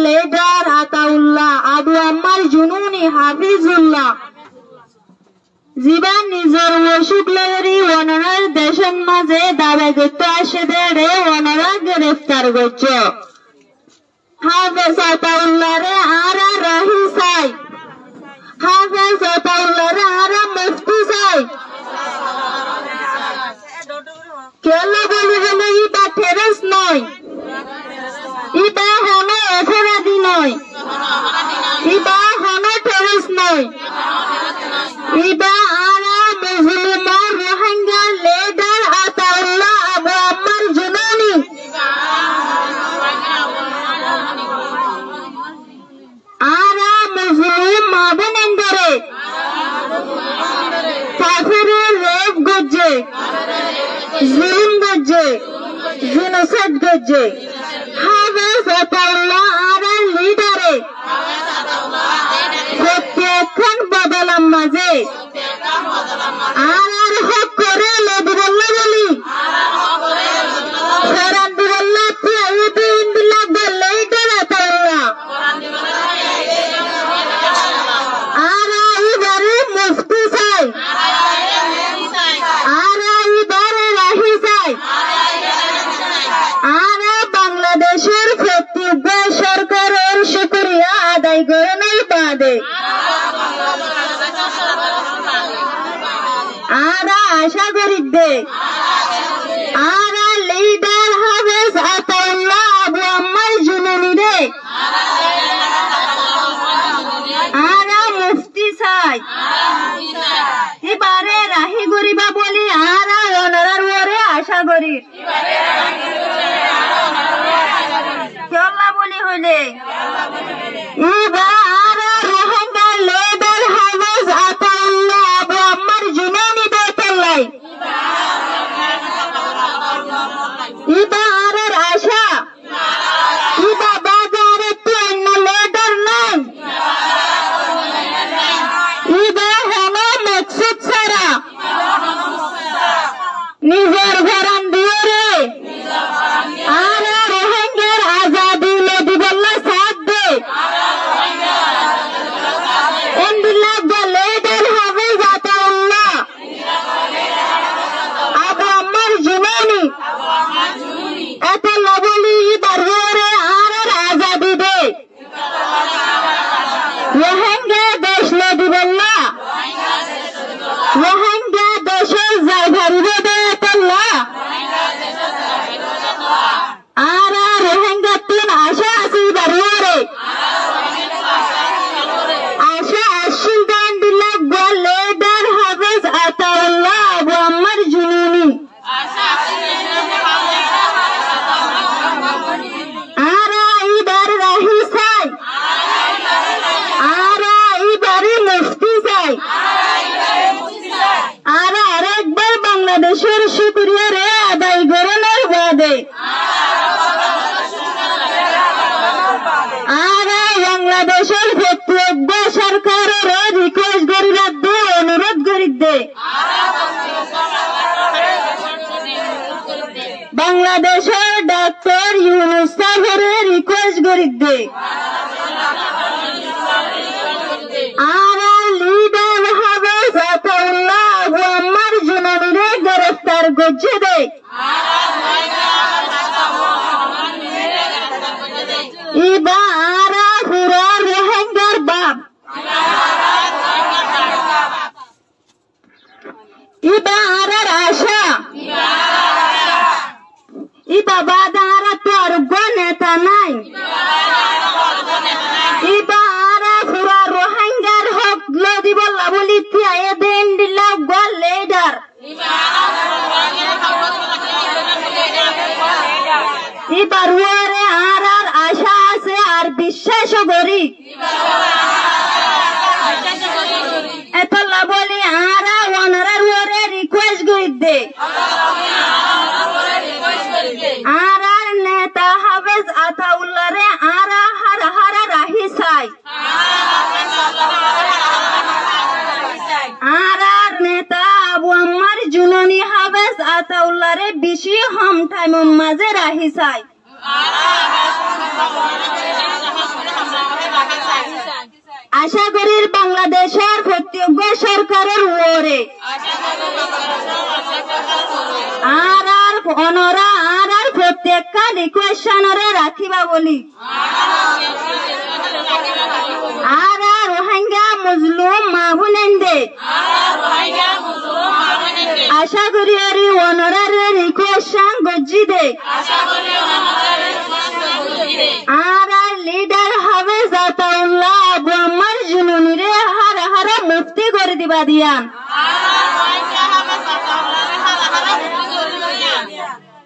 Ladder Ataullah Abu আম্মার জুনুনি হাফিজুল্লাহ জীবা নিজের অসুখ লেগেরি ওনার দেশের মাঝে দাবে করতে আসে দেড়ে ওনারা গ্রেফতার করছে হাফেজ আতাউল্লাহ রে আরা রাহি চাই হাফেজ আতাউল্লাহ রে আরা মুফতি চাই কেলা বলি বলে ইবা টেরেস নয় ইবা হলো অপরাধী নয় ইবা হলো টেরেস নয় ইবা আরা মুসলিমান রোহিঙ্গা লেডার আতাউল্লাহ আবু আম্মার জুনুনি আরা মুসলিম মাবনেন্দরে কাফিরের রেপ গজ্জে জুলুম গজ্জে জিনোসাইড গজ্জে হাফেজ আতাউল্লাহ আরা লিডারে প্রত্যেকক্ষণ বদলাম মাঝে আর হক করে লদিবল্লা বলি ফেরান দিবল্লা তিয়াইতে ইন্দিল্লাহ বললে এটা আতাউল্লাহ আর এইবারে মুফতি চাই আর এইবারে রাহি চাই আর বাংলাদেশের প্রত্যেক সরকারের শুকরিয়া আদায় করানোর বাদে আরা আশা করি দে আরা লিডার হাফেজ আতাউল্লাহ আবু আম্মার জুনুনি রে আরা মুফতি চাই এবারে রাহি গরিবা বলি আরা ওনারার ওরে আশা করি কেলা বলি হইলে এবার আরা রোহিঙ্গা লেডার হাফেজ আতাউল্লাহ আবু আম্মার জুনুনি দে পেলাই ইবা আরার আশা ইবা বাজারে অন্য লেডার নাই ইবা হলো মকসুদ ছাড়া নিজের ঘরান দিয়ে রে আর রোহিঙ্গার আজাদি লদিবল্লা সাথ দে ইন্দিল্লাহ লেডার হাফেজ আতাউল্লাহ আবু আম্মার জুনুনি এত লবলি বাড়িয়ে আর আজাদি দে রোহিঙ্গা দেশ লদিবল্লা রোহিঙ্গা দেশের যাই ভারিবে দে এতল্লাহ আর রোহিঙ্গা তিন আশা আছে বাড়িয়ে রে আশা আসিল দান দিল্লাহ লেডার হাফেজ আতাউল্লাহ আবু আম্মার জুনুনি আরা এইবার রাহি চাই আরা এইবারে মুফতি চাই আরা আরেকবার বাংলাদেশের শুকরিয়া রে আদায় করানোর বাদে আরা বাংলাদেশের প্রত্যেক সরকারের রিকোয়েস্ট করি রাখবে অনুরোধ করি দে বাংলাদেশের ডাক্তার ইউনূস সাহেবের রিকোয়েস্ট করি দে আর লিডার হাফেজ আতাউল্লাহ আবু আম্মার জুনুনি রে গ্রেফতার করছে দে ইবা আরা পুরা রোহিঙ্গার বাপ ইবা আরার আশা ইবা বাদা আরা তো আরোগ্য নেতা নাই ইবা আরা পুরা রোহিঙ্গার হক লদিবল্লা বলি তিয়ায়ে দেন দিল্লাহ গল লেডার ইবার ওরে আরার আশা আছে আর বিশ্বাস করি এতলা বলি আরা ওনারার ওরে রিকোয়েস্ট করি দে আরার নেতা হাফেজ আতাউল্লাহ রে আরা হারা হারা রাহি চাই আরার নেতা আবু আম্মার জুনুনি হাফেজ আতাউল্লাহ রে বেশি হম টাইম মাঝে রাহি চাই আশা করি বাংলাদেশের প্রত্যক্ষ সরকারের ওরে আর অনরা আর প্রত্যেকটা রিকোয়েশনরে রাখিবা বলি আর রোহিঙ্গা মুসলিম মাহুনেন্দে আশা করি অনরার রিকোয়েশন গজ্জি দে আর লিডার হবে জাতাউল্লাহ আবু আম্মার জুনুনিরে হারা হারা মুক্তি করে দিবা দিয়ান।